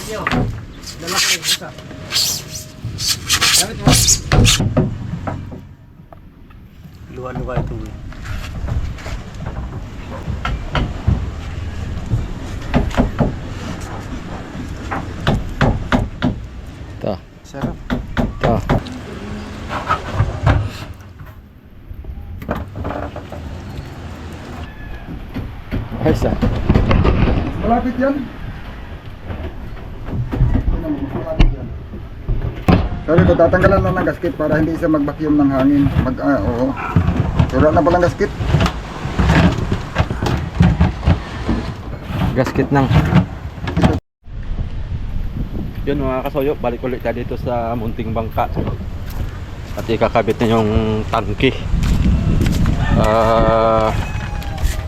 Dala ko rin, isa. Gamit mo. Luwa-luwa ito eh. Ito. Sarap. Ito. Ayos ah. Malapit yan. Malapit yan. Sabi ko, tatanggalan lang ng gasket para hindi siya mag-vacuum ng hangin. Oo. Sura na palang gasket. Gasket ng. Yun mga kasoyo, balik ulit tayo dito sa munting bangka. At ikakabit na yung tangke.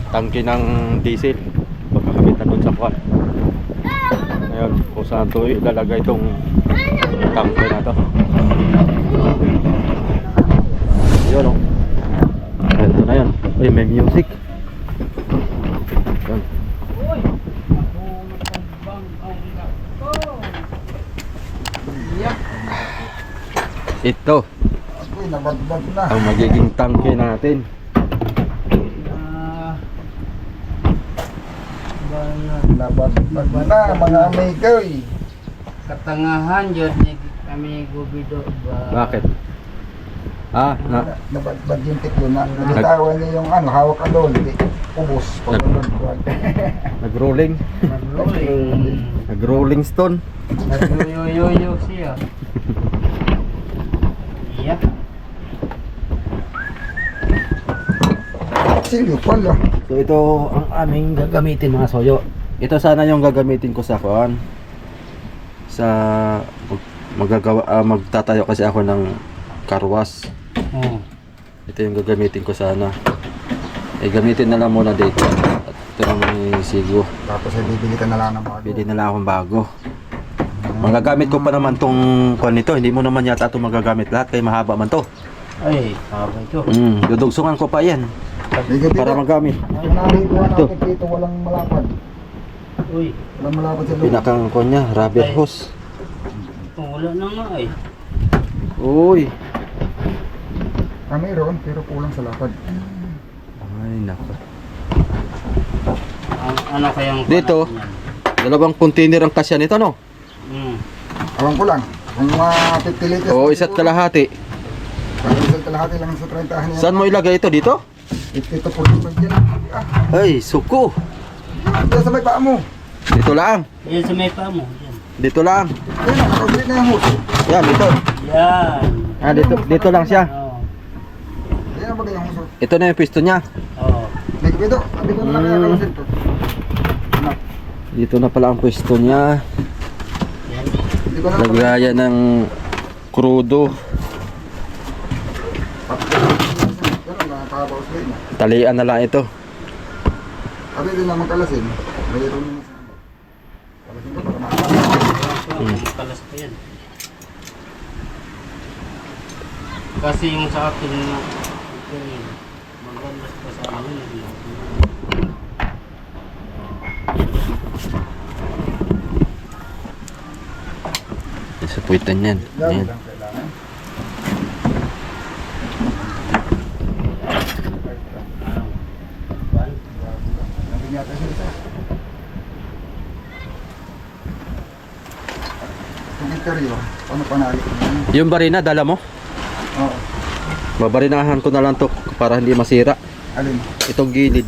Tangke ng diesel. Pagkakabit na dun sa kwan. Ngayon, kung saan ito ilalagay itong tangke na ito. Yun o. Ito na yun. Uy, may music. Yun. Ito Ako'y nabadbad na. ang magiging tangke natin. Nabadbad na mga amigo. Katangahan yun ni kami gubido ba? Bakit? Nabadbad yung tiklo na. Nalitawan niya yung hawak ka doon. Ubus. Nag-rolling. Nag-rolling. Nag-rolling stone. Nag-yo-yo-yo siya. Yeah. Silyo pala. So ito ang aming gagamitin mga soyo. Ito sana yung gagamitin ko sa kuan. Sa magtatayo kasi ako ng karwas. Oh. Ito yung gagamitin ko sana. Gamitin na lang muna dito. At ito lang may sigo. Tapos ay bibili ka na lang ng bago. Bili na lang akong bago. Magagamit ko pa naman tong kuan nito. Hindi mo naman yata ito magagamit lahat kaya mahaba man to. Ay, haba ito. Dudugsungan ko pa yan para magamit. Nalikuhan Ito. natin dito walang malapad. Uy, Walang malapad sa loob. Pinakang kuan niya, rubber hose. wala na nga eh. Uy. Mayroon pero kulang sa lapad. Ay nako. Ano kayang Dito. Dalawang container ang kasya nito no? Awan ko lang. Kung mga 50 liters. O isa't kalahati. Isa't kalahati lang sa 30 niya. Saan mo ilagay ito dito? 50 to 45 yan. Ay, suko. Diyan sa may paa mo. Dito lang. Yan sa may paa mo. Yan. Dito lang. Yan na, nakablit na yung hose. Yan, dito. Yan. Dito lang siya. Oo. Yan ang bagay yung hose. Ito na yung pisto niya. Oo. May kapito. Sabi ko na lang kaya kalasin to. Dito na pala ang pwesto niya. Yan. Hindi ko na lang. Lagaya ng krudo. Yan ang nakakabawas ko yun. Talian na lang ito. Sabi din naman kalasin. Mayroon naman sa kalasin ko para makakasin. Kalas pa yan. Kasi yung sa akin na ito yun, magbandas pa sa amin. Sa puwitan yan. Yan Ayan. lang kailangan. Nandun yata siya isa. Yung interior, paano panali ko yun? Yung barina, dala mo? Oo. Babarinahan ko na lang to para hindi masira. Alin? Itong gilid.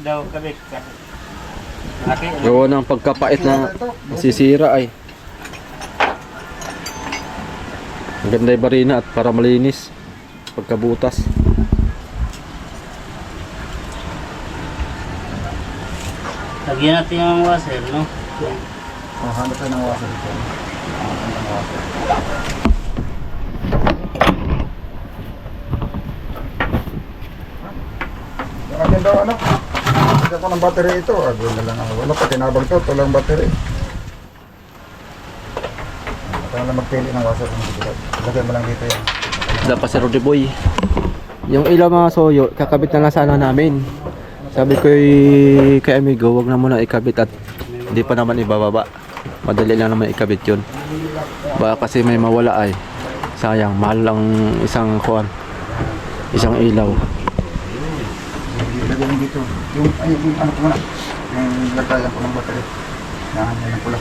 Daw kami. Laki. Gawa ng pagkapait na masisira ay. Maganda yung barina at para malinis pagkabutas. Lagyan natin yung washer, no? Oh, hanap tayo ng washer dito. Hanap tayo ng washer. Yung akin daw ano? Lagyan ko ng battery ito. Agad na lang ako. Wala pa tinabag to. Ito lang battery. Ito lang magpili ng washer. Lagyan mo lang dito yan. Dapat si Rudy Boy. Yung ilaw mga soyo, kakabit na lang sana namin. Sabi ko kay amigo, wag na muna ikabit at hindi pa naman ibababa. Madali lang naman ikabit yun. Baka kasi may mawala ay. Sayang, mahal lang isang kuwan. Isang ilaw. Ilagay mo dito. Yung ano ko muna. Yung lagayan ko ng battery. Yan ang pula.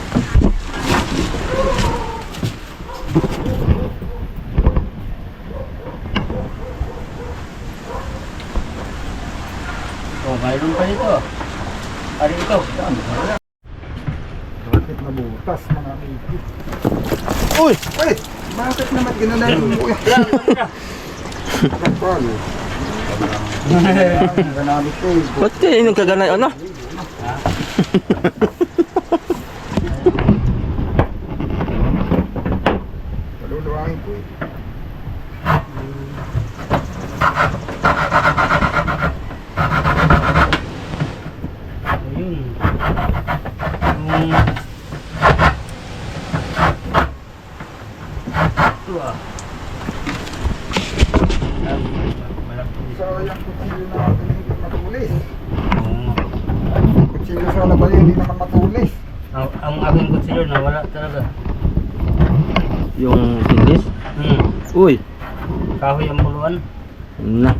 Oh, mayroon pa dito. Ari ito. Bakit nabutas mga amigo? Uy! Uy! Bakit naman ginala yung buya? Kapal. Ganamit ko eh. Ba't kayo yung kaganay ano? Paluluwangin ko eh. Ayun. Yung... Ito ah. Sayang kutsilyo na natin hindi matulis. Oo. Kutsilyo sana ba yun, hindi naman matulis. Ang aking kutsilyo nawala talaga. Yung tinis? Uy! Kahoy ang puluan. Na.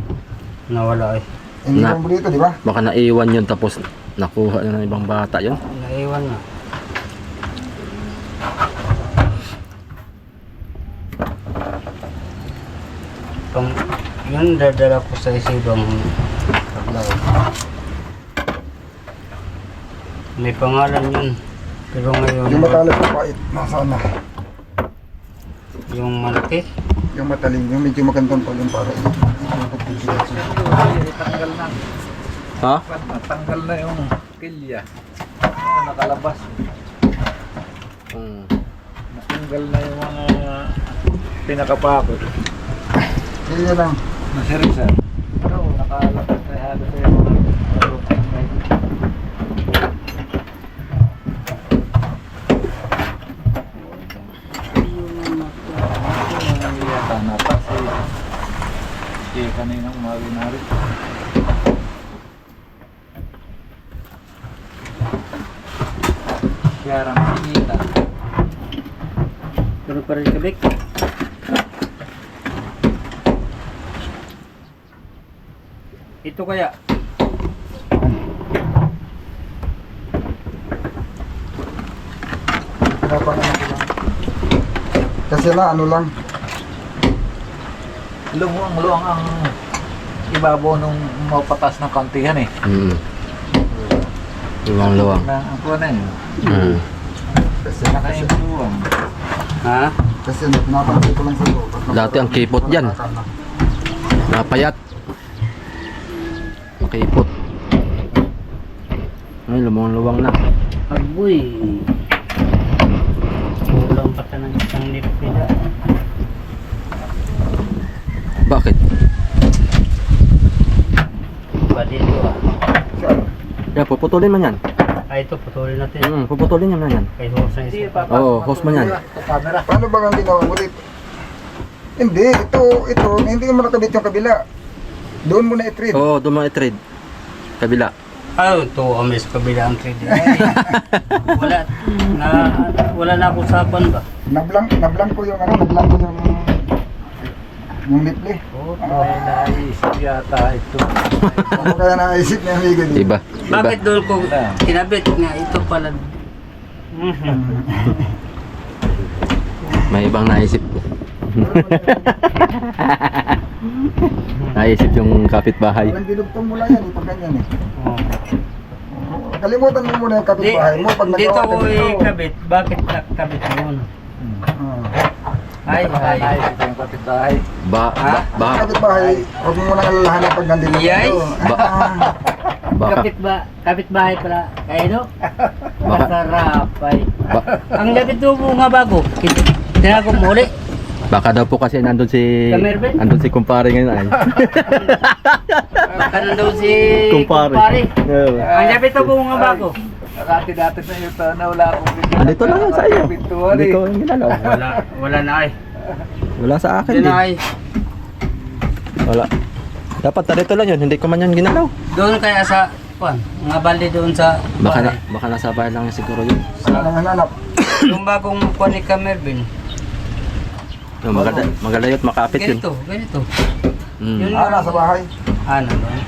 Nawala eh. Hindi Na. mo dito, di ba? Baka naiwan yun tapos nakuha na ng ibang bata yun. Naiwan na. Pang, yun dadala ko sa isibang paglaw. May pangalan yun. Pero ngayon, Yung matalas na pait, nasaan na? yung malaki. Yung matalim, yung medyo magandang pa yung para Tanggal na. Ha? Tanggal na yung kilya. Nakalabas. Natanggal na yung mga pinakapakot. Hindi lang. Nasirisan. Ano, nakalabas na halos yung mga napas eh. Kaya kaninang umaga na rin. Yarang pinita. Pero pa rin kabik. Ito kaya. Pinapangalan ko lang. Kasi na, ano lang. Luwang ang ibabaw nung mapatas ng kantihan eh. Luwang-luwang. Ang kuha na yun. Kasi Nakain luwang. Ha? Kasi pinapansin ko lang sa loob. Dati ang kipot dyan. Napayat. Makipot. Ay, lumang-luwang na. Agoy. Kulang pa ka ng isang nipida. Bakit? Ba dito ah. Yan, puputulin man yan. Ito putulin natin. Puputulin yan man yan. Kay Hos na isa. Oo, host man yan. Camera. Paano ba ang ginawa ulit? Hindi, ito, hindi mo nakabit yung kabila. Doon mo na i-treat. Oo, doon mga i-trade. Kabila. Ito amis kabila ang 3D. Wala na akong sapan ba? Nablang ko yung yung niple. May naisip yata ito. Ano kaya naisip na yung amigo niya? Iba. Bakit doon ko kinabit nga ito pala? May ibang naisip. Naisip yung kapitbahay. Walang dinugtong mo lang yan, pag ganyan eh. Oh. Kalimutan mo muna yung kapitbahay mo pag Dito nagawa ko ka dito. ikabit. Bakit nakabit yun? Ah. Ay. Naisip yung kapitbahay. Baka Kapitbahay, huwag mo muna alalahanan pag nandito. Yay! baka Kapitbahay pala. Kaya no? Baka- Masarap ay. ba- Ang lapit mo mga bago. Tinago mo ulit. baka daw po kasi nandun si Kamerben? nandun si kumpare ngayon ay. Baka nandun si Kumpare. Oo. Ang lapit mo mga bago. Dati-dati na yung na wala akong pintuan. Andito lang yan sa iyo. Pintuan Hindi eh. ko ginalaw. Wala na ay. Wala sa akin Hindi na din. ay. Wala. Dapat dito lang yun, hindi ko man yan ginalaw. Doon kaya sa mga balde doon sa Baka nasa bahay lang siguro yun. Saan ang hanap? Yung bagong kuha ni Kamervin. Yung magalayot makapit yun. Ganito. Mm. Yun. Nasa bahay. Doon.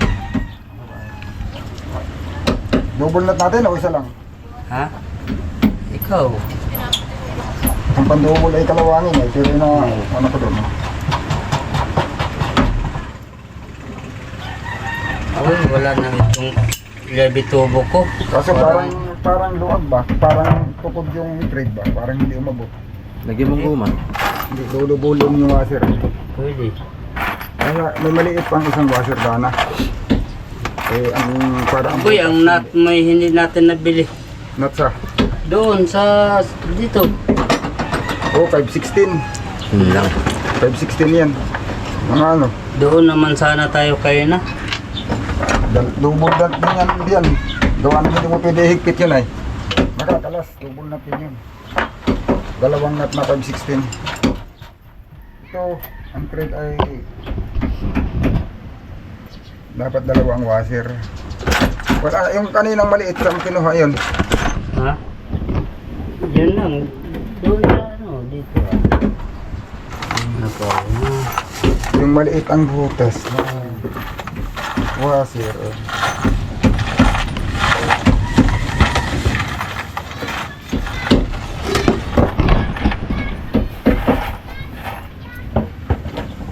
Double nut natin o isa lang? Ha? Ikaw. Ang pandouble ay kalawangin eh. Pero yun na, ano ko doon. Ay, wala na itong labitubo ko. Kaso parang luwag ba? Parang tukod yung thread ba? Parang hindi umabot. Lagyan mong guma. Hindi, lulubulin yung washer. Pwede. Kaya may maliit pang isang washer dana. Eh, ang parang... Boy, ang nut may hindi natin nabili. Nut sa? Doon sa dito. Oh, 516. Yun lang. 516 yan. Mga ano? Doon naman sana tayo kayo na. Double nut din yan. Diyan. Gawa naman hindi mo pwede higpit yun ay. Makakalas, double nut din yun. Dalawang nut na 516. Ito, ang thread ay dapat dalawang washer. Wala, yung kaninang maliit saan kinuha yun? Ha? Yun lang. Doon na dito Yung maliit ang butas. Washer.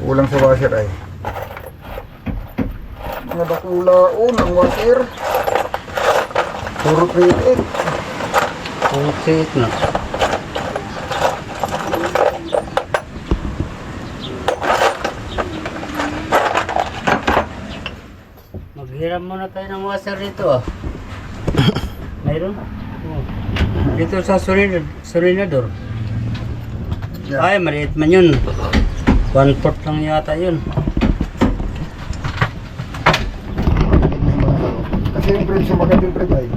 Kulang sa washer ay. Mga bakulaon ang washer. Puro 3-8. Okay na. Maghiram muna tayo ng washer dito Mayroon? Oh. Dito sa solinador. Yeah. Ay, maliit man yun. 1/4 lang yata yun. Kasi yung thread, sumagad yung thread ay.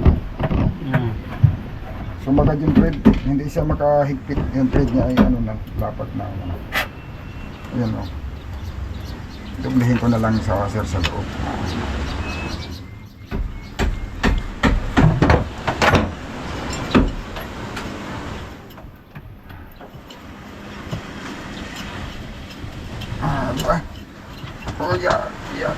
Sumagad yung thread. Hindi siya makahigpit. Yung thread niya ay ano na, dapat na. Ayan o. Dublihin ko na lang sa washer sa loob. Oh yeah, yeah.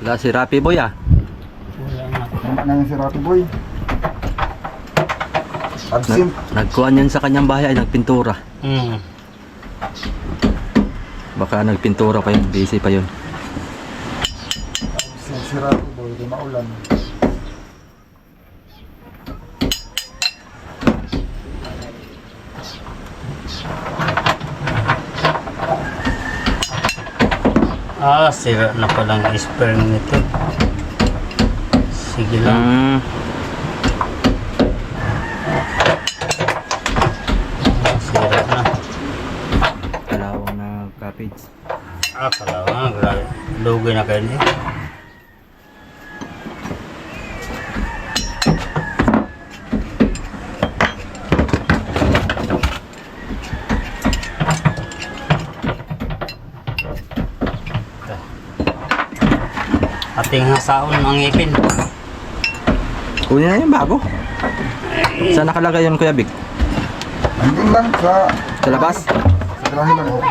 Wala si Rapi Boy ah. Wala na. Tama na yung si Rapi Boy. Absent. Nagkuhan yun sa kanyang bahay ay nagpintura. Baka nagpintura pa yun, busy pa yun. Absent si Rapi Boy, di maulan. Sira na palang spare nito. Sige lang. Sira na. Kalawang na cabbage. Kalawang. Grabe. Lugi na kayo niya. Ating hasaon ang ngipin. Kunin na yung bago. Saan nakalagay yun, Kuya Big? Andun lang sa... Sa labas? Sa grahe lang oh.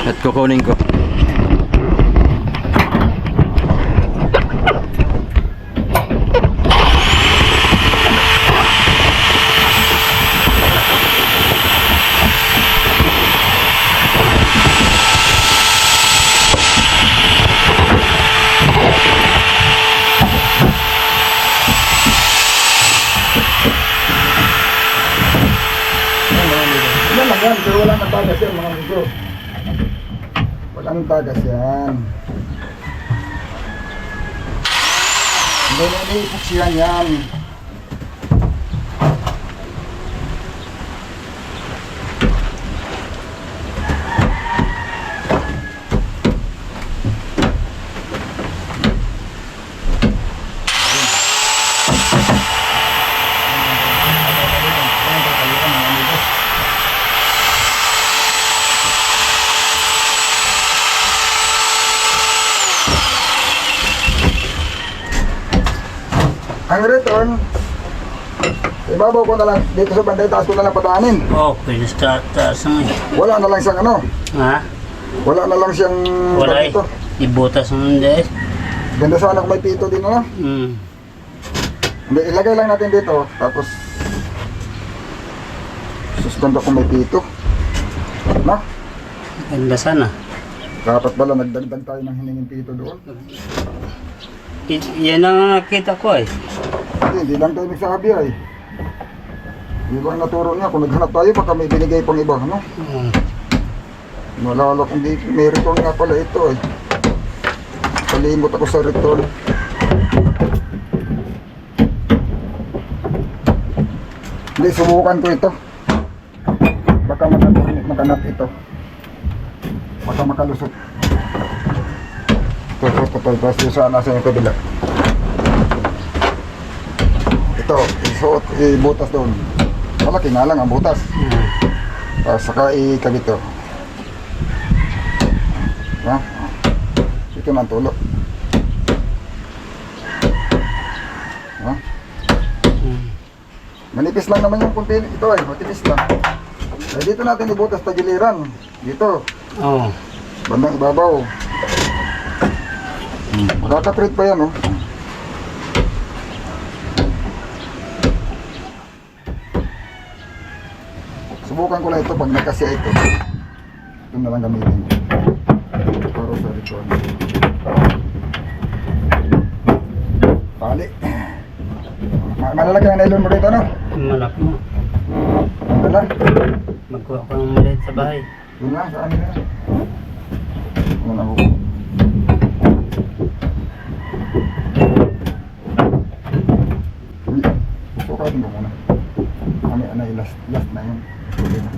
At kukunin ko. Yan lang yan, pero wala nang tagas yan mga amigo. Walang tagas yan. Hindi na iniipuksihan yan. Ang return, ibabaw ko na lang dito sa banday, taas ko na lang padaanin. Oh, pwede sa taas mo eh. Wala na lang siyang ano, Ha? wala na lang siyang Wala eh. dito. Ibutas mo hindi. Ganda sana kung may pito din, ano? Hmm. Hindi, ilagay lang natin dito, tapos suspendo kung may pito. No? Ganda sana. Dapat pala nagdagdag tayo ng hiningin pito doon. Yan ang nakita ko eh. Hindi lang tayo nagsabi ay. Di ba ang naturo niya, kung naghanap tayo baka may binigay pang iba, ano? Hmm. Malala kung di, may return nga pala ito ay. Kalimot ako sa return. Hindi, subukan ko ito. Baka makanap ito. Baka makalusot. Tapos yung sana sa yung kabila. Ito, isuot, ibutas doon. Malaki nga lang ang butas. Hmm. Tapos saka ikabit ito. Ha? Ito na ang tulo. Ha? Hmm. Manipis lang naman yung kunti. Ito ay, matinis lang. Eh, dito natin ibutas tagiliran. Dito, Oh. bandang ibabaw. Makaka-treat pa yan, oh. Subukan ko lang ito pag nagkasya ito. Ito na lang gamitin ko. Para sa ritual. Pali. Malalaki ang nylon mo rito, no? Malak mo. Ang dala. Magkuha ko ng maliit sa bahay. Yun lang, saan nila? Ano ako? Susukatin ko muna. Ano, last na yun. Okay na.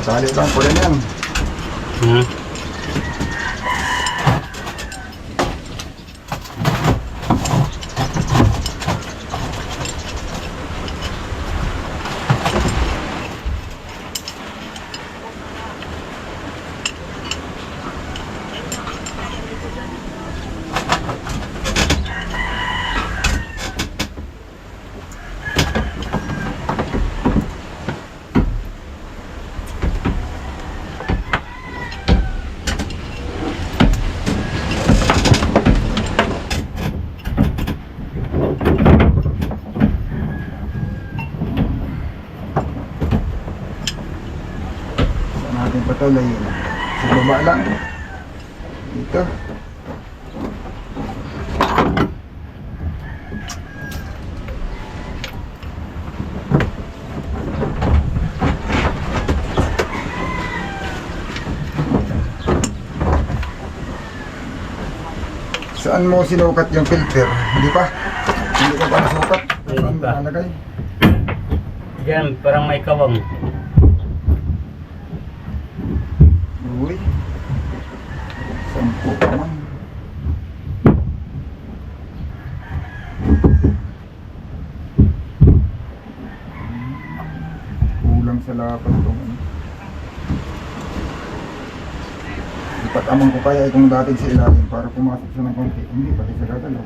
Sali lang po rin yan. Hmm. Natin patuloy sa baba lang dito. Saan mo sinukat yung filter? Hindi pa? Hindi ka pa nasukat? Hindi Saan pa. nalagay? Yan, parang may kawang. Pag amang ko kaya itong dating sa ilalim para pumasok siya ng konti. Hindi, pati sa gagalaw.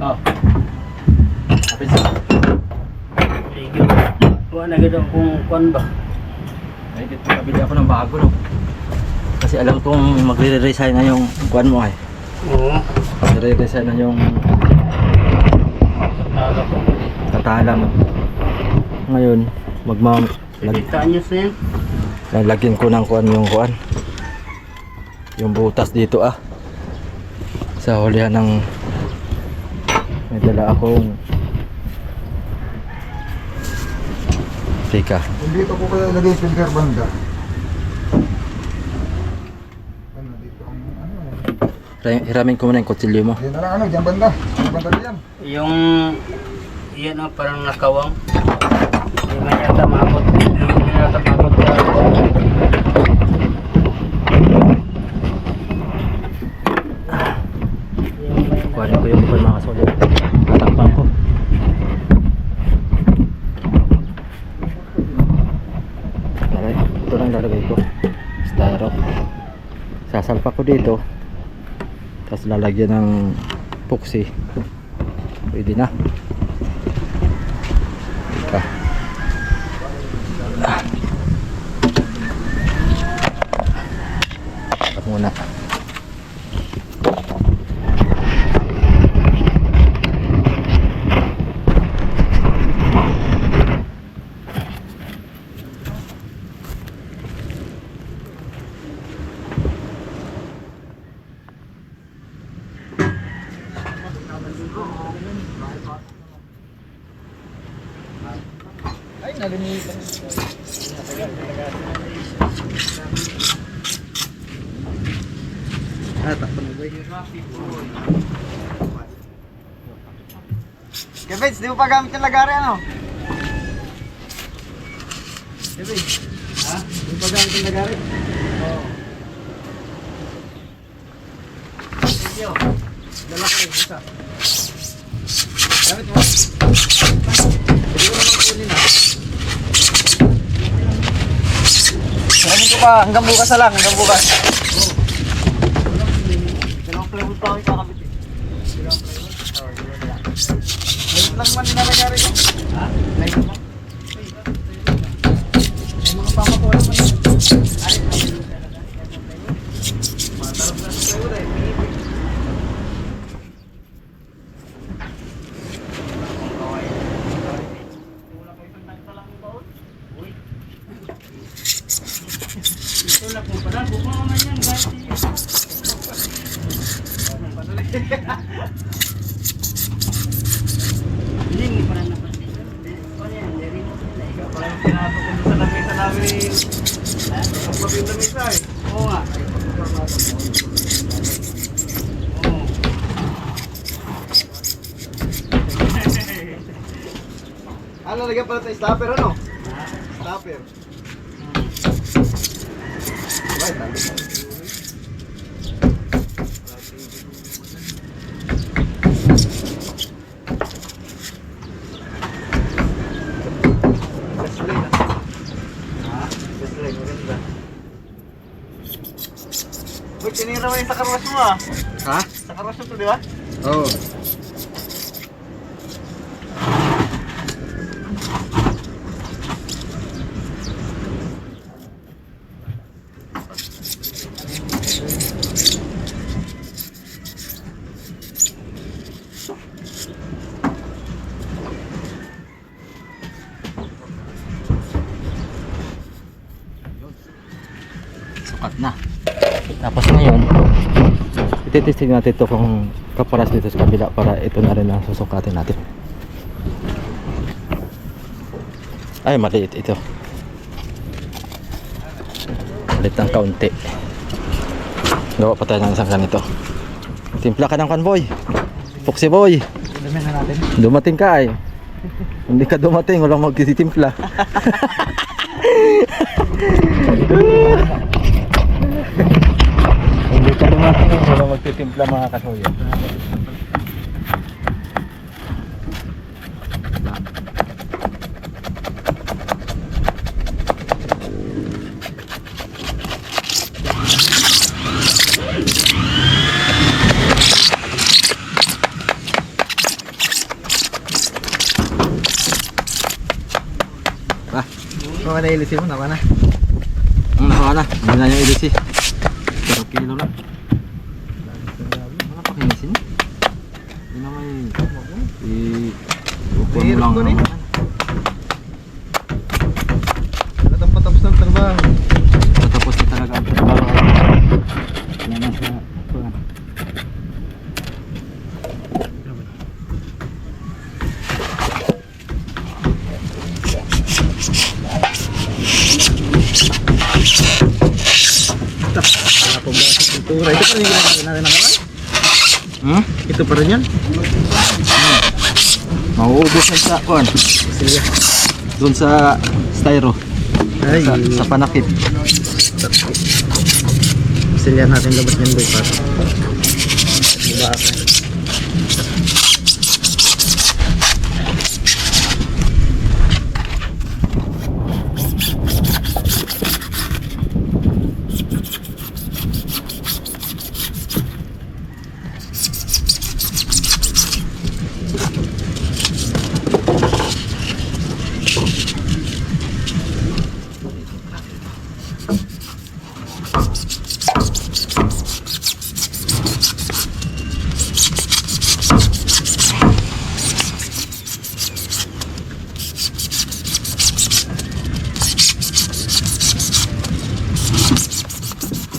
Oh. Kapit sa. Sige. Wala na gano'n kung kwan ba. Ay, dito kabili ako ng bago, no? Kasi alam kong magre-resign na yung kuan mo ay. Oo. Magre-resign na yung Tala ko. tatala mo. Ngayon, Kita nyo sa yan. lalagyan ko ng kuan yung kuan. Yung butas dito ah. Sa hulihan ng may dala akong tika. Kung dito ko kaya ilagay yung filter banda. Ano dito ang ano? Hiramin ko muna yung kutsilyo mo. Yan na lang ano, dyan banda. Dyan banda diyan. Yung yan ang parang nakawang. Hindi man yata maabot. Hindi yata maabot sa Kuhanin ko yung mga kasolid. Tatakpan ko. Alright, ito lang lalagay ko. Styro. Sasalpa ko dito. Tapos lalagyan ng epoxy. Pwede na. Ika. Tapak muna. Kevin, di mo pa gamit yung lagari ano? Kevin, ha? Di mo pa gamit yung lagari? Oo. Thank you. Dala ko rin, isa. Gamit mo. Hindi ko naman kunin ha. Gamit ko pa, hanggang bukas na lang, hanggang bukas. Dalawang plywood pa ako ikakabit eh. Dalawang plywood? Oo, dalawang lang. Ngayon lang man nilalagari ko. Ha? Ngayon lang. May mga pamakuha naman yun. Ay, matarap na sa plywood eh. tulak mo pala. Bukma naman yan. Gati. Hindi pa rin napansin. O yan, hindi mo. Ikaw pala yung pinasok ko sa lamesa namin. Kapag yung lamesa eh. Oo nga. Oo. Ano, lagyan pala tayo stopper ano? Stopper. Right, Uy, tinira mo yung sa karwas mo ah. Ha? Sa karwas mo to, di ba? Oo. Sukat na. Tapos ngayon, ititesting natin ito kung kaparas dito sa kabila para ito na rin ang susukatin natin. Ay, maliit ito. Maliit ng kaunti. Gawa pa tayo ng isang ganito. Timpla ka ng convoy. Foxy boy. Dami na natin. Dumating ka ay. Hindi ka dumating, walang magtitimpla. Hindi ka dumating, walang lang mga kasuyo. Kung ano ilisin mo, naman na. Ang nakawa na, hindi na yung ilisi. 0 kilo lang. Wala pa kinisin. Hindi na may... I-upon mo lang. Mahirap ko rin. Natang patapos ng trabaho. Tapos na talaga ang trabaho. Yan na sa... Wala pong basa pintura. Ito pa rin yung ginagawa natin nakaraan. Hmm? Ito pa rin yan. Mauubos na sa kuan. Sige. Doon sa styro. Ay, Sa panakip. silyan natin labas ng boy para. Diba?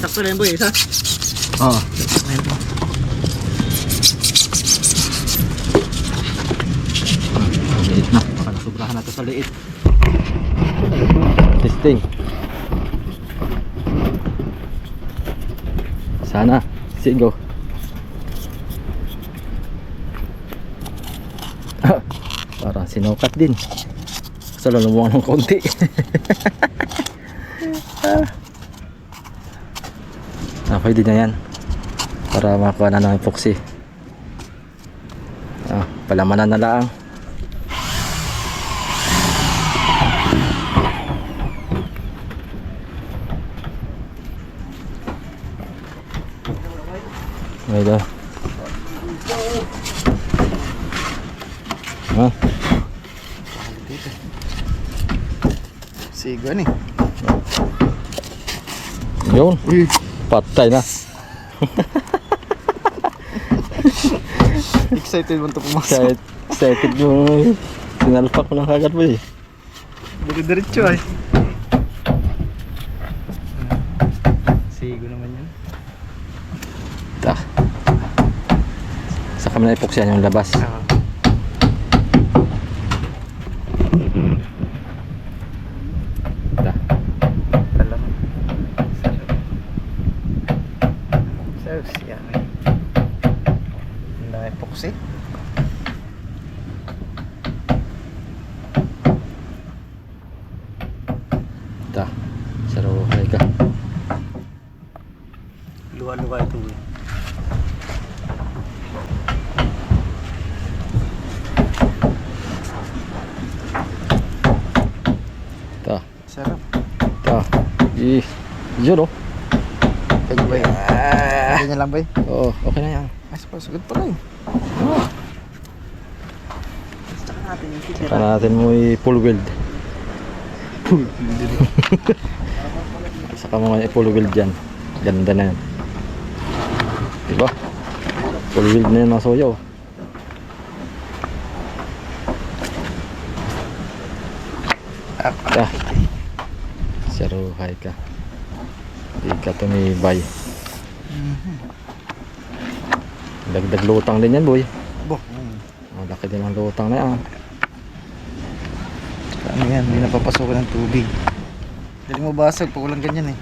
Sakto na yun boy, isa. Oo. Liit na. Baka nasubrahan na ito sa liit. Testing. Sana. Sigo. Parang sinukat din. Sa lulubuan ng konti. Pwede na yan. Para makakuha na ng epoxy. Palamanan na lang. Ito. Sigo ni. Yun. Patay na. Excited mo ito pumasok. Kahit excited yung sinalpak ko ng kagat mo eh. Diretso ay. Sigo naman yan. Saka mo na epoxyan yung labas. Epoxy. Saruhay ka. Luwa-luwa ito eh. Sarap. Yun oh. Pwede ba yun? Ganyan lang ba yun? Oo, okay na yan. Ay, sagad pala yun. Saka natin mo i-full weld. Saka mo i-full weld dyan. Ganda na yan. Diba? Full weld na yan mga soyo. Saruhay ka. Di ka tumibay. Dagdag lutang din yan boy. Malaki din ang lutang na yan. Ano yan, hindi napapasukan ng tubig. Dali mo basag pag walang ganyan eh.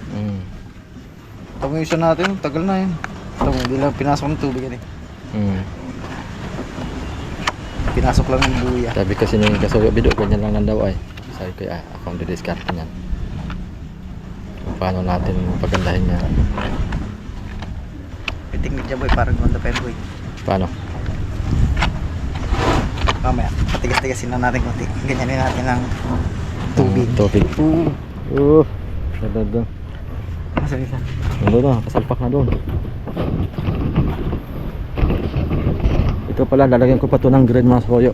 Tama yung isa natin, tagal na yun. Tama, hindi lang pinasok ng tubig yan eh. Pinasok lang ng buya. Sabi kasi ni Kasuyo Bido, ganyan lang lang daw ay. Sabi ko ako ang didiscard niyan. Kung paano natin pagandahin niya. technique dyan boy, parang ganda pa yun boy. Paano? Mamaya, patigas-tigasin na natin konti. Ganyanin natin ng tubig. Tubig. Doon. Masarap yan. Doon, kasalpak na doon. Ito pala, lalagyan ko pa to ng green mga soyo.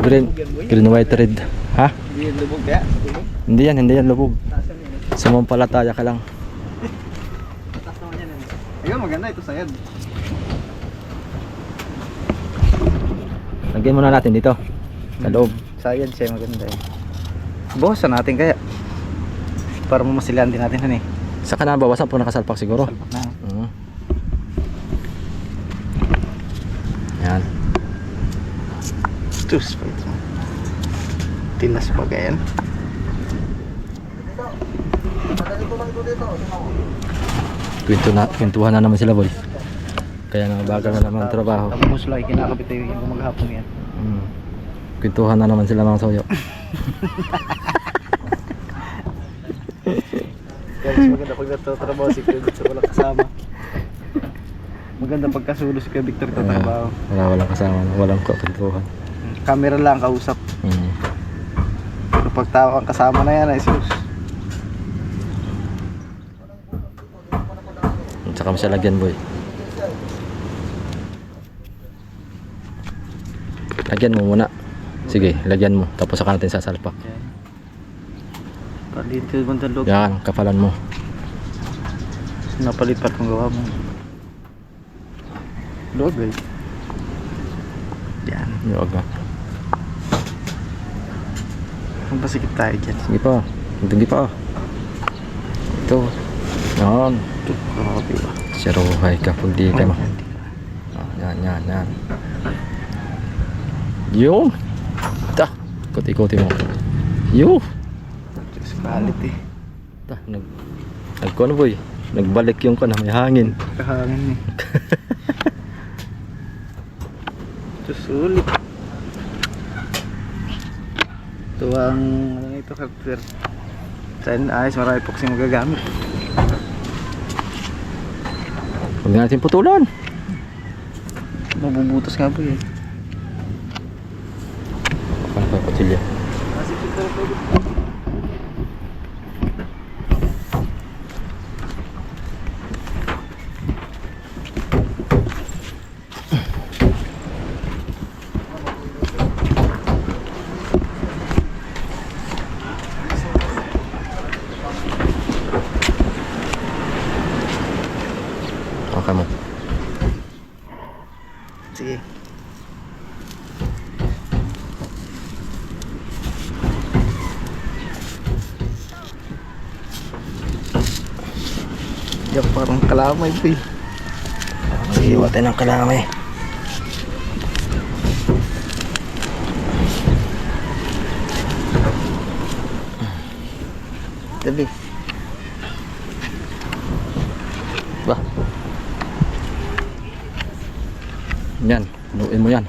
Green white red. Ha? Hindi yung lubog kaya? Hindi yan lubog. Sumampalataya ka lang. Taas naman yan. Ayun, maganda ito sayad. Lagyan muna natin dito. Sa loob. Sayad siya, maganda eh. Bawasan natin kaya. Para mamasilan din natin han eh. Sa kanan bawasan po nakasalpak siguro. Salpak na. Yan. Tus pa ito. Tilas pa ganyan. Kwentuhan na naman sila boy. Kaya nabagal na naman ang trabaho. Tapos lang kinakabit tayo yung maghapon yan. Kwentuhan na naman sila mga soyo. Kaya mas maganda pag natatrabaho si Kuya Victor walang kasama. Maganda pagkasulo si Kuya Victor tatrabaho. Walang kasama, walang kwentuhan. Camera lang kausap. Pero pag tao ang kasama na yan ay sus. Tsaka mo siya lagyan boy. Lagyan mo muna. Sige, lagyan mo. Tapos saka natin sasalpak. Palit ka bang talog? Yan, kapalan mo. Napalit pa itong gawa mo. Log eh. Yan. Yung aga. Kung pasikip tayo dyan. Sige pa. Hindi pa. Ito. Yan. Ito. Grabe ba? Siruhay kapag di ka mo. Yan. Yung. Ta. Kuti-kuti mo. Yung. Diyos kalit eh. Ta. Nagkuhan boy. Nagbalik yung kana. May hangin. Kahangin eh. Ito sulit. Ito ang ano ito capture. Saan ayos marami po kasi magagamit. Huwag natin putulan. Mabubutas nga po eh. Paano pa kutsilya? Okay mo. Sige. Yan parang kalamay po eh. Iwatin ang kalamay. Dali. Ba? Yan, luin mo yan.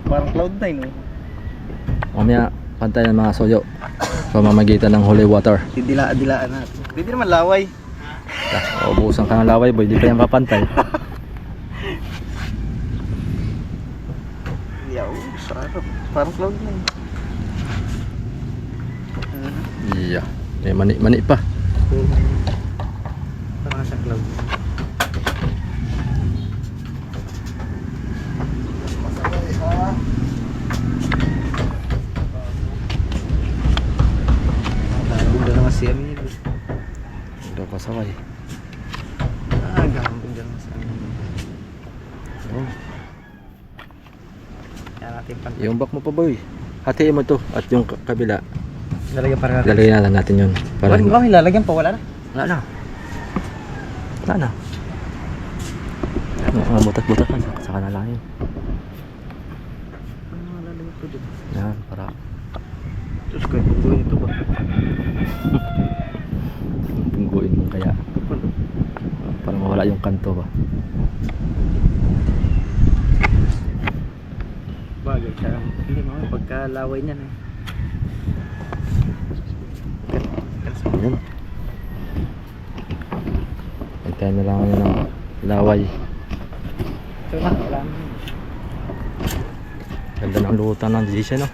Parang Cloud9 oh. Mamaya, pantay ng mga soyo. Pamamagitan ng holy water. Didila-dilaan natin. Pwede naman laway. Ubusan ka ng laway boy, di pa yan papantay. Yaw, sarap. Parang Cloud9. Iya, may mani pa. Parang sa Cloud9. Ganda naman si Amin. Udah pasaway. Ganda naman si Amin. Oh, Yan natin pan. yung back mo pa boy. Hatiin mo to at yung kabila. Lalagyan para natin. Lalagyan natin yun. Para Bakit lalagyan pa? Wala na. Wala na. Wala na. Mga butat-butat lang sa kanala yun. Lalagyan pa dyan. Yan, para Tapos kayo pagbuhin ito ba? pungguin mo kaya. Para mawala yung kanto ba. Bagay siya. Hindi mo pagkalaway niyan eh. Ayan. Hintayin na lang yun ng laway. Ito na, wala na. Ganda ng lutan ng diesel, no?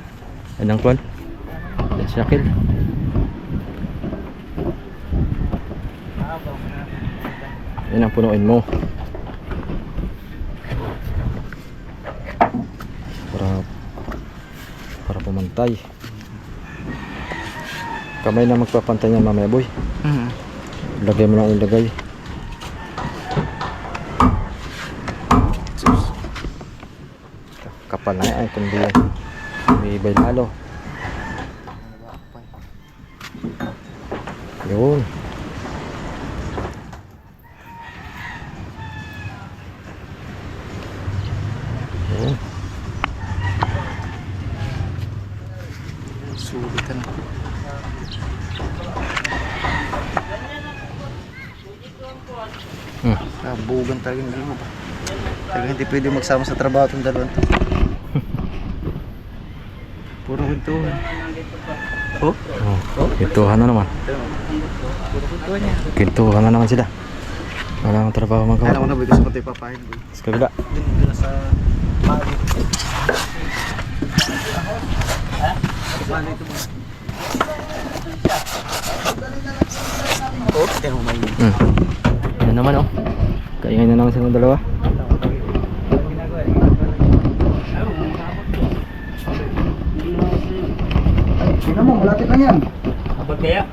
Yan ang kwan. Yan shakil. Yan ang punuin mo. Para pumantay. Kamay na magpapantay niyan mamaya, boy. Lagay mo lang ilagay. Kapal na yan, kundi yan. May ibay lalo. Yun. Yun. Sulitan. Kabugan talaga yung mo pa. Talaga hindi pwede magsama sa trabaho itong dalawang to. Puro kwentuhan. Oh? Kintuhan na naman. Puro kwentuhan niya. Kintuhan na naman sila. Wala nang trabaho Kaya magawa. ako na boy, gusto ko tayo papahin boy. Sa kabila. Dun na sa Bali. Bali ito boy. Oh, kaya humay niya. Yan naman, oh. Kaingay na naman silang dalawa. Tingnan mo, malapit lang yan. Abot kaya?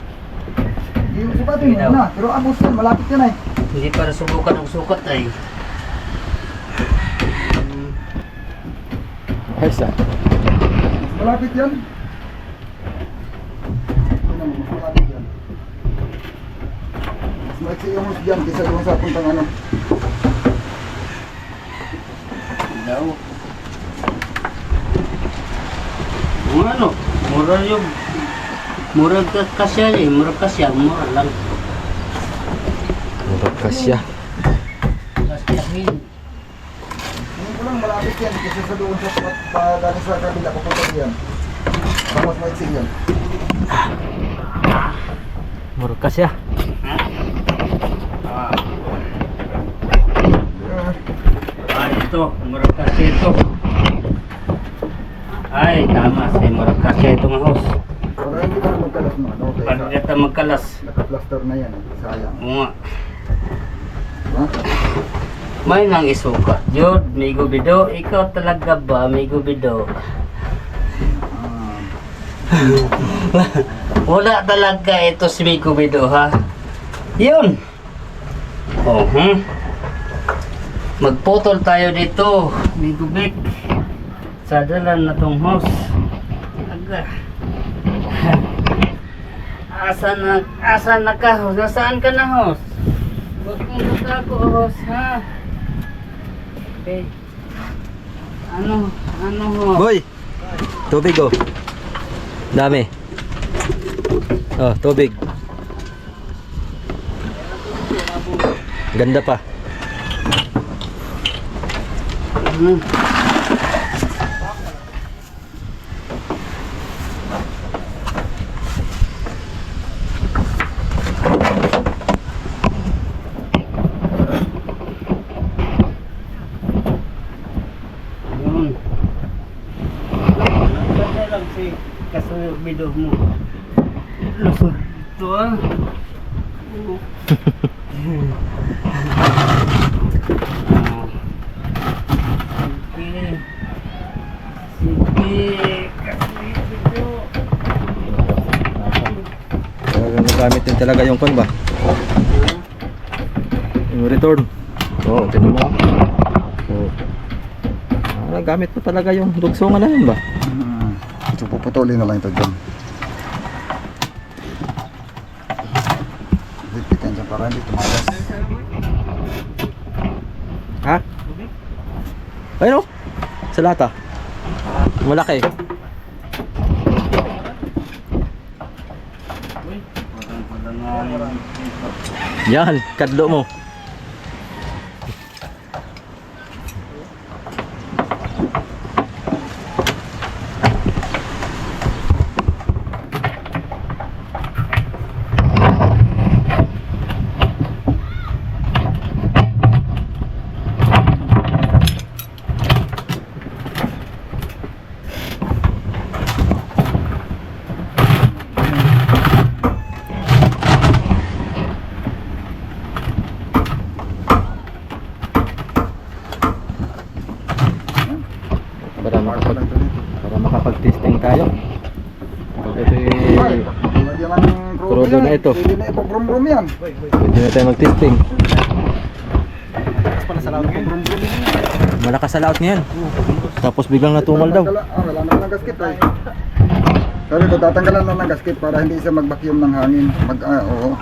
Hindi mo sukatin mo na. Pero amos yan, malapit yan ay. Hindi para subukan ang sukat ay. Ayos ah. Malapit yan. Tingnan mo, mas malapit yan. Mas maiksi yung amos dyan kaysa yung sa puntang ano. Daw. Kung ano, mura yung mura kasya eh, mura mura lang. Murag kasya. Kasyahin. Hindi ko lang malapit yan kasi sa doon sa pagaling sa kabila papunta diyan. Mas maiksi yan. Murag kasya. Ito, mura kasya ito. Ay, tama, say mura kasya itong house. Para hindi ka na magkalas mo. Ano, okay. Para kita magkalas. Naka-plaster na yan. Sayang. Oo nga. Ha? May nang isukat. Jod, may gubido. Ikaw talaga ba, may gubido? Wala talaga ito si may gubido, ha? Yun. Oh, magputol tayo dito. May gubik. Sa dalan na tong house. Aga. Asa na ka, house? Nasaan ka na, house? Huwag mong nagtago, house, ha? Okay. Ano, house? Boy! Tubig oh. Dami. Oh, tubig. Ganda pa. Ano? Yun. Ganda lang si kasubido mo. Lusot ito ah. Oo. Sige, kasubido. Nagamit din talaga yung kon ba? Yung return. Oo, tinan mo. Oo. Nagamit pa talaga yung dugsungan na yun ba? So puputulin na lang ito dyan. Hipitan dyan para hindi tumagas. Ha? Ayun oh. Sa lata. Malaki. Yan, kadlo mo. makapag-testing tayo. Pag ito Ay, lagyan ng Crudo na ito. Pwede na ipag-brum-brum yan. pwede na tayo mag-testing. Pala sa laot ngayon. Malakas sa laot niyan. Tapos biglang natumal daw. Wala naman ng gasket ay. Sabi ko, tatanggalan lang ng gasket para hindi siya mag-vacuum ng hangin. Oo.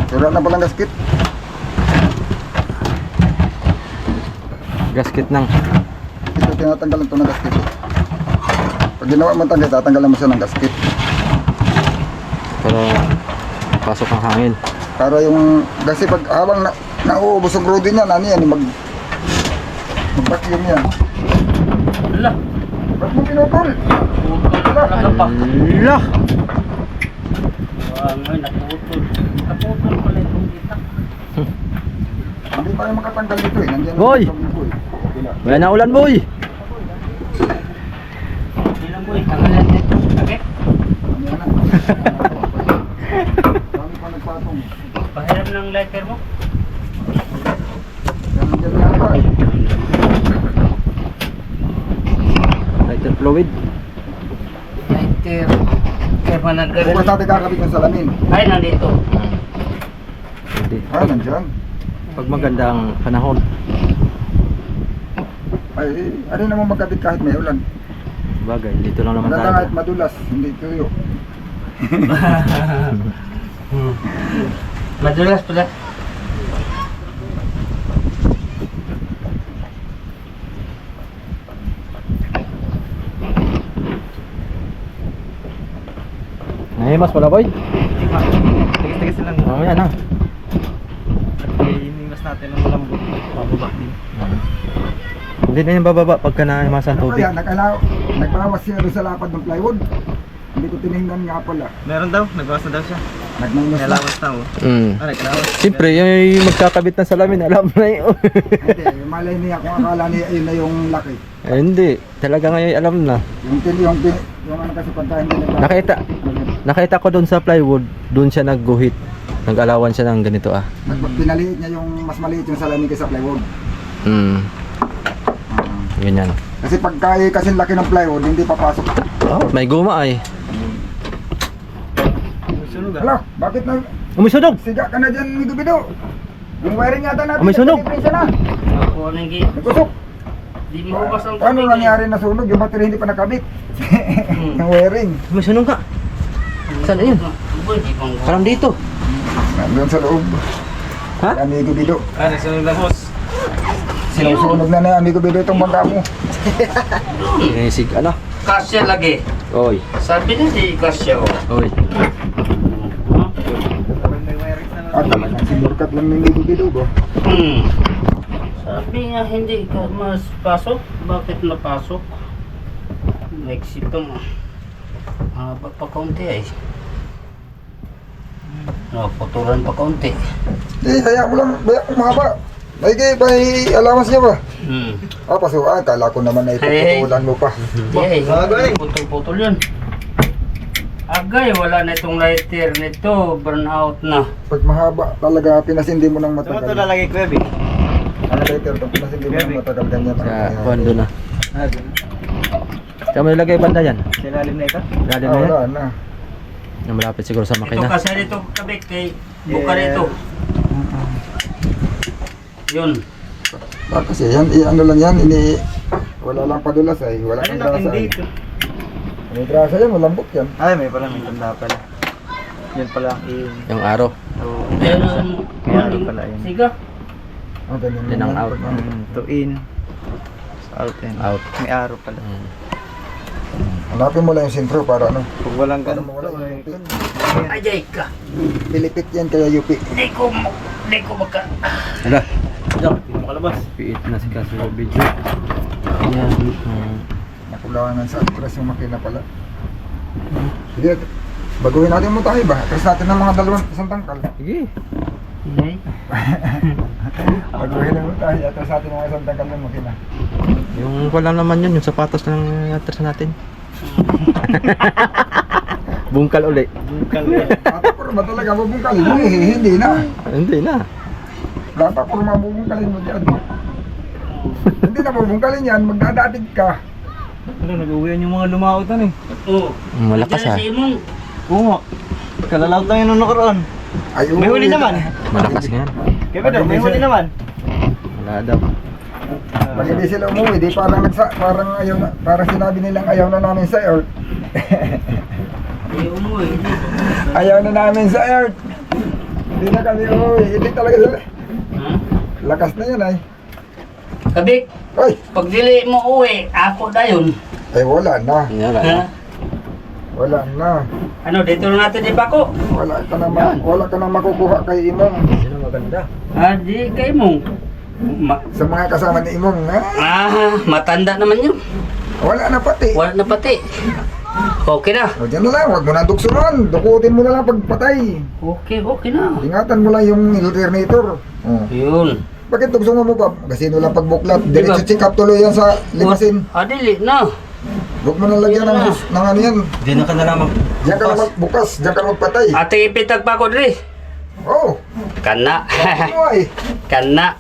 Wala na palang gasket. Gasket nang. Ito, tinatanggalan ito ng gasket. Pag ginawa mo tanggal, tatanggalan mo siya ng gasket. Para pasok ang hangin. Para yung, kasi pag habang nauubos ang crudo niya, ano yan, mag-vacuum yan. Ala, Ba't mo pinutol? ano pa? Lah! Ngayon, naputol. Naputol pala itong kita. Hindi tayo makatanggal dito eh. Nandiyan Boy! ang cable eh. Wala. Wala na ulan, boy! Ilang boy, tangalan dito. Okay? Nandiyan na. Dami pa nagpatong. Pahiram ng lighter mo. Nandiyan na pa eh. Lighter fluid. Lighter. Kaya pa Bukas natin kakabit ng salamin. Ay, nandito. Hindi. Nandiyan. Pag maganda ang panahon. Ay, ano naman magkabit kahit may ulan. Bagay, dito lang naman Maganda tayo. kahit madulas, hindi tuyo. Madulas pala. Nahimas pala, boy. Tigas-tigas lang. Mamaya na. Iniwas natin ng malambot. Pababa din. Hindi na yung bababa pagka nahimas ang Ano tubig. kaya, nagbawas siya doon sa lapad ng plywood. Hindi ko tinignan nga pala. Meron daw, nagbawas na daw siya. Nagmangos na. Nalawas na oh. Naglawas. Siyempre, yung magkakabit ng salamin, alam na yun. Hindi, malay niya kung akala niya yun na yung laki. Eh, hindi. Talaga ngayon alam na. Yung ano kasi pagka hindi Nakita ko doon sa plywood, doon siya nagguhit. Nag-alawan siya ng ganito ah. Pinaliit niya yung mas maliit yung salamin kaysa plywood. Ganyan. Kasi pagka kasi laki ng plywood, hindi papasok. Oh, may guma ay. Sunog ah. Hala, bakit na Umisunog! siga ka na dyan, Mido-Bido? Yung wiring yata natin. May sunog. nagpipinsa na. Ako nang Nagusok. di mo ubas ang Ano tubig. nangyari na sunog? Yung battery hindi pa nakabit. Yung wiring. Umisunog ka! Saan yun? Boy, di pang Parang dito. Nandun sa loob. Ha? Amigo Bido. Nagsunog na boss. Sinusunog na Amigo Bido itong bangka mo. Sinisig, ano? Kasya lagi. Oy. Sabi niya di kasya oh. Oy. May wiring na At talagang sinurkat lang ng Amigo Bido ba? Sabi niya hindi ka mas pasok. Bakit napasok? Mexico mo. Haba pa kaunti ay. Putulan pa kaunti. Hayaan mo lang. Hayaan mo mahaba. May allowance niya ba? Pasukan. Kala ko naman na itutulan mo pa. Ay, putol-putol yun. Agay, wala na itong lighter nito. Burnout na. Pag mahaba talaga, pinasindi mo ng Saan mo ito matagal. lalagay ko Ebi? Ano lighter? Pag pinasindi mo ng matagal, ganyan. Sa kondo na. Doon. Saan mo ilagay banda yan? Sa ilalim na ito? Lalim na yan? Wala na. Na malapit siguro sa Ito makina. kasi dito kabik kay buka nito. Yun. Kasi yan, ano lang yan, wala lang padulas ay, wala Ano kang na grasa ay. dito? May grasa yan, malambot yan. Ay, may tanda pala. Yan pala ang in. Yung araw. Oo. Ayan May araw pala yun. Siga. Ganyan Yan ang out. To in. Out and Out. May araw pala. Hanapin mo lang yung sintro para ano. Pag walang Para ganun. mawala yung UP. Ajay ka. Pilipit yan kaya UP. Hindi ko maka... Hala. Hindi mo kalabas. Piit na si Kaso video. Yan. Nakulangan sa atras yung makina pala. Sige, baguhin natin mo tayo ba? Press natin ng mga isang tangkal. Sige. Ajay. Baguhin na mo tayo, atras natin mga isang tangkal ng makina. Yung wala naman yun, yung sapatos lang atras natin. Bungkal uli. Bukal yan. Pero ba talaga mabungkalin mo? Hindi na. Hindi na. Dapat puro mabubungkalin mo dyan. Hindi na mabungkalin yan, magdadatig ka. Ano, nag-uwian yung mga lumautan eh. Oo. Malakas Diyan ah. sa imong. Oo nga. Kalalaot lang yun nung nakaraan. Ay, May huli naman. Malakas nga yan. Kaya ba daw, may huli naman. Wala daw. Pag hindi sila umuwi, di parang ayaw na, parang sinabi nilang ayaw na namin sa Earth. Ay, umuwi. Ayaw na namin sa Earth. Hindi na kami umuwi. Hindi talaga sila. Ha? Lakas na yan ay. Kabik, Ay, pag dili mo uwi, ako na yun. ay wala na. Yan Ha? na. Wala na. Ano, dito na natin ipako. Wala ka na makukuha kay Imong. Sino maganda? Ah, di kay mo. Sa mga kasama ni Imong, ha? Matanda naman yun. Wala na pati. Wala na pati. Okay na. O dyan na lang, huwag mo na duksunan. Dukutin mo na lang pagpatay. Okay na. Ingatan mo lang yung alternator. Oh. Yun. Bakit duksungan mo pa? Kasi lang pagbuklat. Diretso check up tuloy yan sa limasin. Dili na. Huwag mo na lagyan ng, ng ano yan. Hindi na ka na lang Diyan ka na magbukas. Diyan ka na magpatay. Ate ipitag pa ko diri. Oh. Kana. Ay. Kana.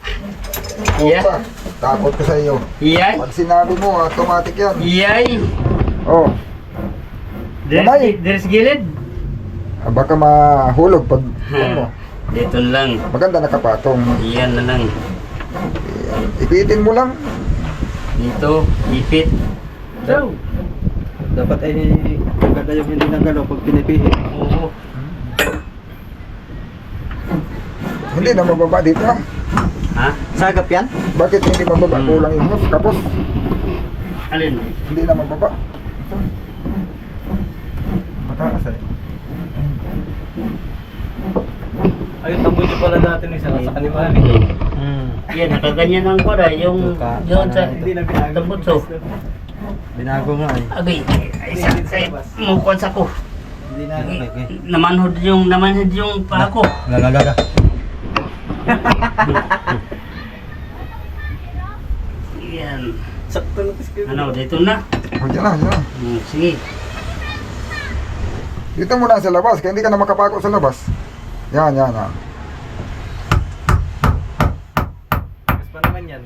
Yeah. Yeah. Takot ko sa iyo. Iyay. Pag sinabi mo, automatic yan. Iyay. Oh. Gamay. There's gilid. Baka mahulog pag ano. Dito lang. Maganda nakapatong. Iyan na lang. Ipitin mo lang. Dito. Ipit. So. Dapat ay maganda yung hindi nagalaw pag pinipihit. Oo. Hindi na mababa dito. Ha? Ha? Sagap yan? Bakit hindi mababa? Kulang yung hose. Kapos. Alin? Hindi na mababa. Mataas eh. Ayun, tamboy niyo pala dati nung isa sa kalimahan eh. Yan, nakaganyan ang kwara. Yung doon sa Hindi na binago. tambutso. Binago nga eh. Agay. Ay, mukon sa ko. Hindi na Namanhod yung pa ko. Gagaga. Yan. Sakto na tis Ano, dito na. O, dyan na, dyan na. Sige. Dito muna sa labas, kaya hindi ka na makapako sa labas. Yan, yan, yan. Mas pa naman yan.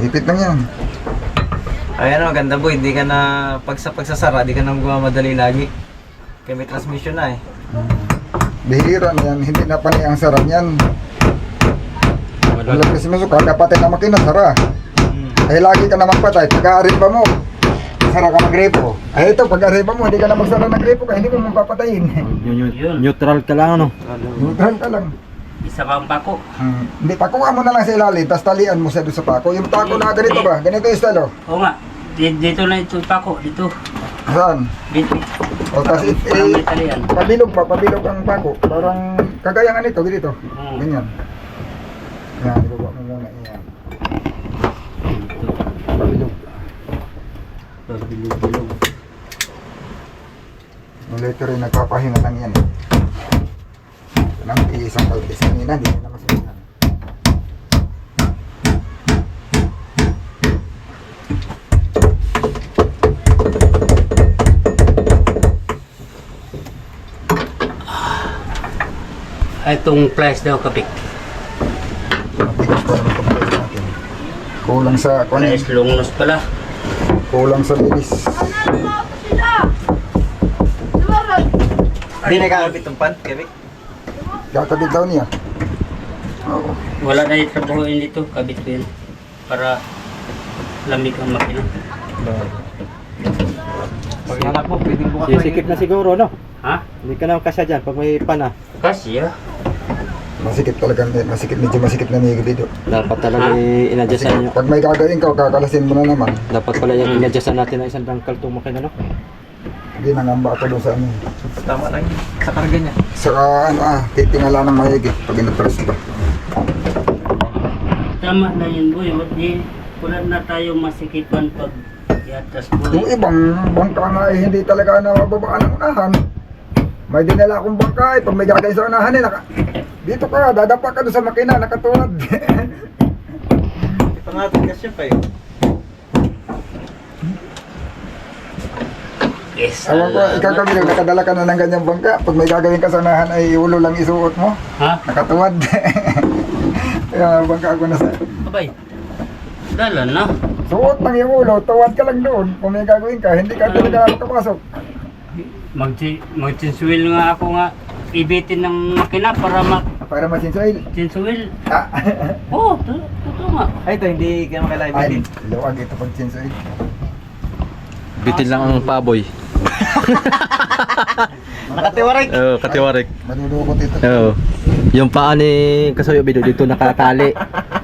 Ipit lang yan. Ay ano, maganda boy, hindi ka na pagsasara, di ka na gumamadali lagi. Kaya may transmission na eh. Bihira na yan, hindi na panay ang saran yan. Wala kasi mo, kakapatay na makina, sara. Ay lagi ka na magpatay, pag-aariba mo, sara ka ng grepo. Ay ito, pag-aariba mo, hindi ka na magsara ng grepo, kaya hindi mo magpapatayin. Yun. Neutral ka lang ano. Neutral ka lang. Isa pang pako. Hindi, pakuha mo na lang sa ilalim, tapos talian mo sa doon sa pako. Yung pako na ganito ba? Ganito yung style, oh. Oo nga. Dito na ito pako. Dito. Saan? Dito. O, tapos Parang may talian. pabilog pa, pabilog ang pako. Parang kagaya nga nito, ganito. Oo. Ganyan. Yan, ibaba mo muna yan. Pabilog. Bilog-bilog. Yung letter rin, nagpapahinga lang yan. Nang isang kalbis kanina, hindi na masunan. Itong price daw kapik. Matigas pa naman itong price natin. Kulang sa, Price lungnos pala. kulang sa bilis. Hindi na kakabit ng pan, Kevin? Kakabit daw niya. Oo. Wala na yung trabahoin dito. Kabit ko yun. Para lamig ang makina. Pag hanap mo, pwedeng bukas Sisikip na siguro no. Ha? Hindi ka na kasya dyan pag may pana. Kasi Masikip talaga, masikip, medyo masikip na niya dito. Dapat talaga i-adjustan nyo. Pag may gagawin ka, kakalasin mo na naman. Dapat pala yung i-adjustan natin ng isang dangkal itong makina no. Hindi, nangamba ako doon sa ano. Tama lang yun. Sa karga niya. Saka ano titingala ng mayig eh, pag inatras ba. tama na yun boy. Wala na tayo masikipan pag yatas Yung boy. ibang bangka nga eh, hindi talaga na mababaan ng unahan. May dinala akong bangka eh, pag may gagawin sa unahan eh, dito ka, dadapa ka doon sa makina, nakatuwad. Ito nga, kasya pa yun. Yes. Awan ko, ikaw kami nakadala ka na ng ganyang bangka. Pag may gagawin ka sanahan ay ulo lang isuot mo. Ha? Nakatuwad. Kaya bangka ako na sa... Abay. Dala na. Suot lang yung ulo, tuwad ka lang doon. Kung may gagawin ka, hindi ka talaga makapasok. Mag-chinsuil nga ako nga. Ibitin ng makina Para masinsuil. chinsuil. Ah. Oo, totoo nga. Ay, ito, hindi ka makailangan Ay, bitin. luwag ito pag sinsuil. Bitin lang ang paboy. Nakatiwarik. Oo, katiwarik. Madudukot ito. Oo. Yung paa ni Kasoyo Bido dito nakatali.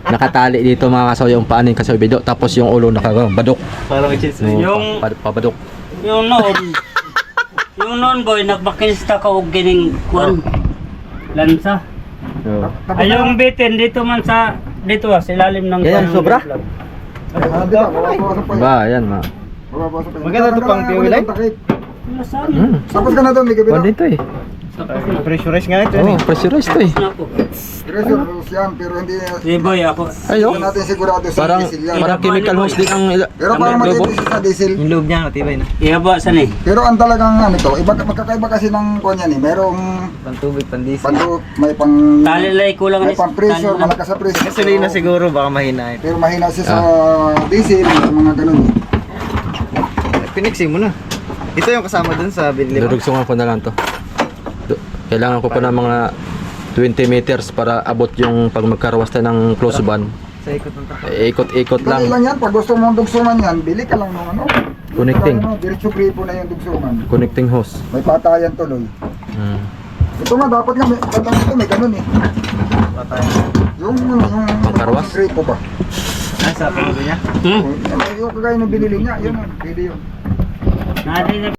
Nakatali dito mga Kasoyo yung paa ni Kasoyo Bido. Tapos yung ulo nakabadok. Para may chance. Oo, Yung- pabadok. Yung noon boy, nagbakilista ka og gining kwan. Lansa. Oo. Ay yung bitin dito man sa sa ilalim ng Yan, kwan. sobra? Ah, di ba? Mapapasok pa yun. Ba, yan ma. Mapapasok pa yun. Maganda to pang piwilay? Wala saan. Tapos ka na doon, may gabi Kuwan na. dito eh. Tapos na. Pressurize nga ito. Oo, pressurized to eh. Na po. Pressure hose yan, pero hindi Di boy ako. Ay, oh. hindi natin sigurado sa Parang, diesel yan. parang chemical hose din ang Pero parang ang lobo. matibay siya sa diesel. Yung loob niya, matibay na. Ihaba sa ni. Pero ang talagang ano to, magkakaiba kasi ng kuwan yan eh. Merong Pantubig, pandisig. may pang Talilay kulang may pang pressure, malakas sa pressure. Gasolina siguro, baka mahina ito. Pero mahina siya sa diesel, sa mga ganun eh. Pinixing mo na. Ito yung kasama dun sa binili mo. Dudugsungan ko na lang to. Kailangan ko pa ng mga 20 meters para abot yung pag magkarawas tayo ng close band. Sa ikot ng truck. Ikot-ikot Dali lang. lang yan, pag gusto mong dugsungan yan, bili ka lang ng ano. Connecting. Ano, diretso gripo na yung dugsungan. Connecting hose. May patayan tuloy. Hmm. Ito nga, dapat nga, may ganun eh. Patay. Yung Pangkarwas? gripo ba? Ah, sa pinili niya? Hmm? Yung kagaya ng binili niya, yun, pwede yun. Natin